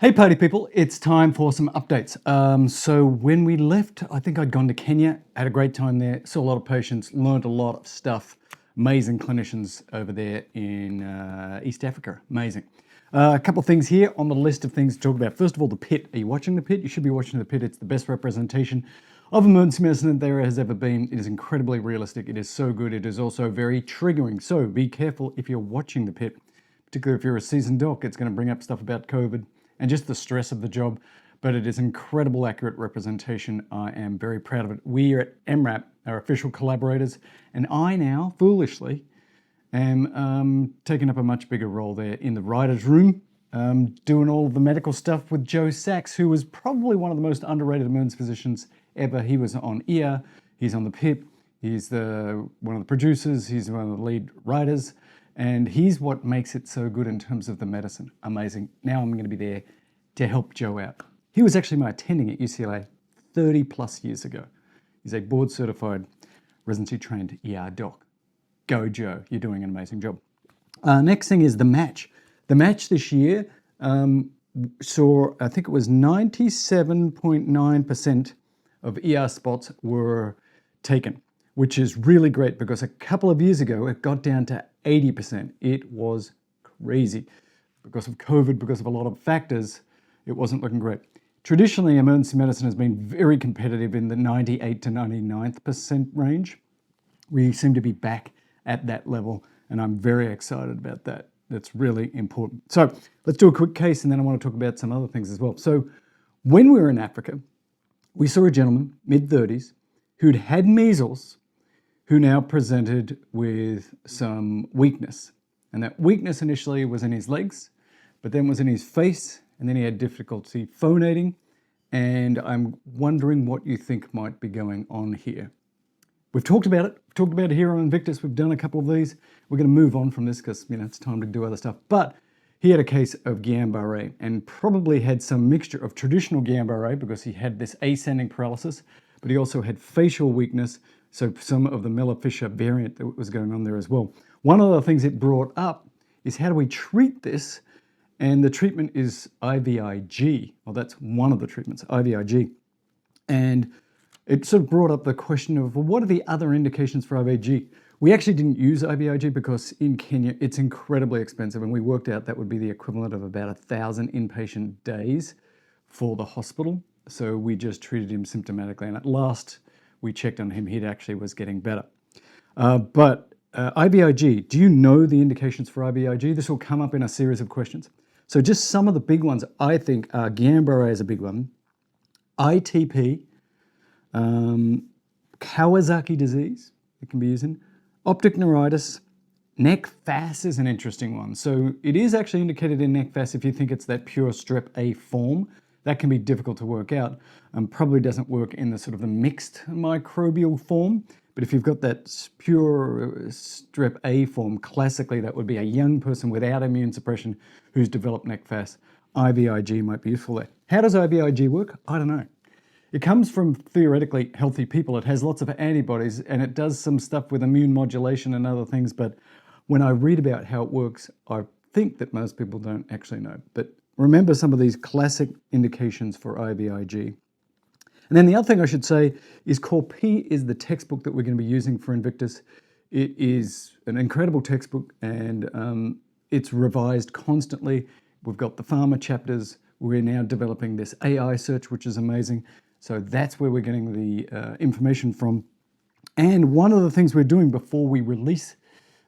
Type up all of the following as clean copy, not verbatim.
Hey party people, it's time for some updates. So when we left, I think I'd gone to Kenya, had a great time there, saw a lot of patients, learned a lot of stuff. Amazing clinicians over there in East Africa, amazing. A couple of things here on the list of things to talk about. First of all, the Pitt. Are you watching the Pitt? You should be watching the Pitt. It's the best representation of emergency medicine that there has ever been. It is incredibly realistic. It is so good. It is also very triggering. So be careful if you're watching the Pitt, particularly if you're a seasoned doc. It's going to bring up stuff about COVID and just the stress of the job, but it is incredible accurate representation. I am very proud of it. We at MRAP are official collaborators, and I now, foolishly, am taking up a much bigger role there in the writer's room, doing all of the medical stuff with Joe Sachs, who was probably one of the most underrated emergency physicians ever. He was on ER, he's on the PIP, he's one of the producers, he's one of the lead writers, and he's what makes it so good in terms of the medicine. Amazing. Now I'm going to be there to help Joe out. He was actually my attending at UCLA 30 plus years ago. He's a board certified residency trained ER doc. Go Joe, you're doing an amazing job. Next thing is the match. The match this year saw, I think it was 97.9% of ER spots were taken, which is really great because a couple of years ago it got down to 80%. It was crazy. Because of COVID, because of a lot of factors, it wasn't looking great. Traditionally, emergency medicine has been very competitive in the 98 to 99th% range. We seem to be back at that level, and I'm very excited about that. That's really important. So let's do a quick case, and then I want to talk about some other things as well. So when we were in Africa, we saw a gentleman, mid-30s, who'd had measles, who now presented with some weakness. And that weakness initially was in his legs, but then was in his face, and then he had difficulty phonating. And I'm wondering what you think might be going on here. We've talked about it. We've talked about it here on Invictus. We've done a couple of these. We're going to move on from this because, it's time to do other stuff. But he had a case of Guillain-Barré and probably had some mixture of traditional Guillain-Barré because he had this ascending paralysis, but he also had facial weakness, so some of the Miller-Fisher variant that was going on there as well. One of the things it brought up is how do we treat this? And the treatment is IVIG. Well, that's one of the treatments, IVIG. And it sort of brought up the question of, well, what are the other indications for IVIG? We actually didn't use IVIG because in Kenya, it's incredibly expensive. And we worked out that would be the equivalent of about 1,000 inpatient days for the hospital. So we just treated him symptomatically. And at last we checked on him, he actually was getting better. But IVIG, do you know the indications for IVIG? This will come up in a series of questions. So just some of the big ones I think are Guillain-Barré is a big one, ITP, Kawasaki disease, it can be used in, optic neuritis, neck FAS is an interesting one. So it is actually indicated in neck FAS if you think it's that pure strep A form. That can be difficult to work out. Probably doesn't work in the sort of the mixed microbial form. But if you've got that pure strep A form, classically that would be a young person without immune suppression who's developed neck FAS. IVIG might be useful there. How does IVIG work? I don't know. It comes from theoretically healthy people. It has lots of antibodies and it does some stuff with immune modulation and other things. But when I read about how it works, I think that most people don't actually know. But remember some of these classic indications for IVIG. And then the other thing I should say is Core P is the textbook that we're going to be using for Invictus. It is an incredible textbook and it's revised constantly. We've got the pharma chapters. We're now developing this AI search, which is amazing. So that's where we're getting the information from. And one of the things we're doing before we release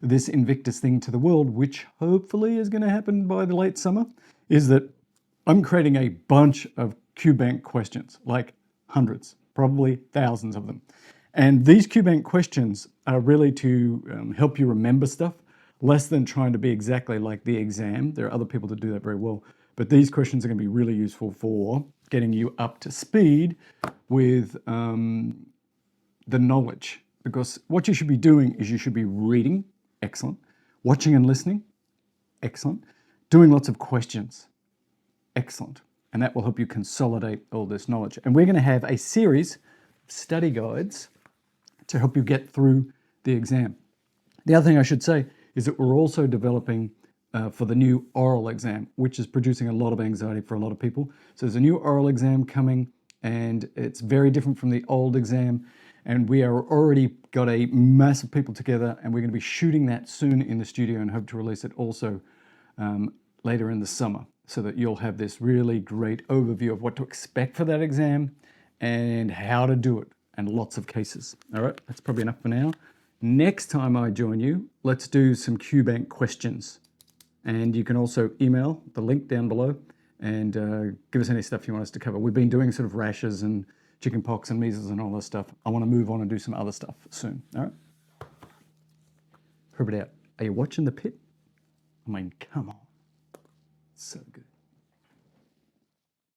this Invictus thing to the world, which hopefully is going to happen by the late summer, is that I'm creating a bunch of QBank questions, like hundreds, probably thousands of them. And these QBank questions are really to help you remember stuff, less than trying to be exactly like the exam. There are other people that do that very well. But these questions are going to be really useful for getting you up to speed with the knowledge. Because what you should be doing is you should be reading, excellent, watching and listening, excellent, doing lots of questions, excellent. And that will help you consolidate all this knowledge. And we're going to have a series of study guides to help you get through the exam. The other thing I should say is that we're also developing for the new oral exam, which is producing a lot of anxiety for a lot of people. So there's a new oral exam coming, and it's very different from the old exam. And we are already got a mass of people together, and we're going to be shooting that soon in the studio and hope to release it also later in the summer, so that you'll have this really great overview of what to expect for that exam and how to do it, and lots of cases. All right, that's probably enough for now. Next time I join you, let's do some QBank questions. And you can also email the link down below and give us any stuff you want us to cover. We've been doing sort of rashes and chickenpox and measles and all this stuff. I want to move on and do some other stuff soon. All right? Prove it out. Are you watching the Pitt? I mean, come on. So good.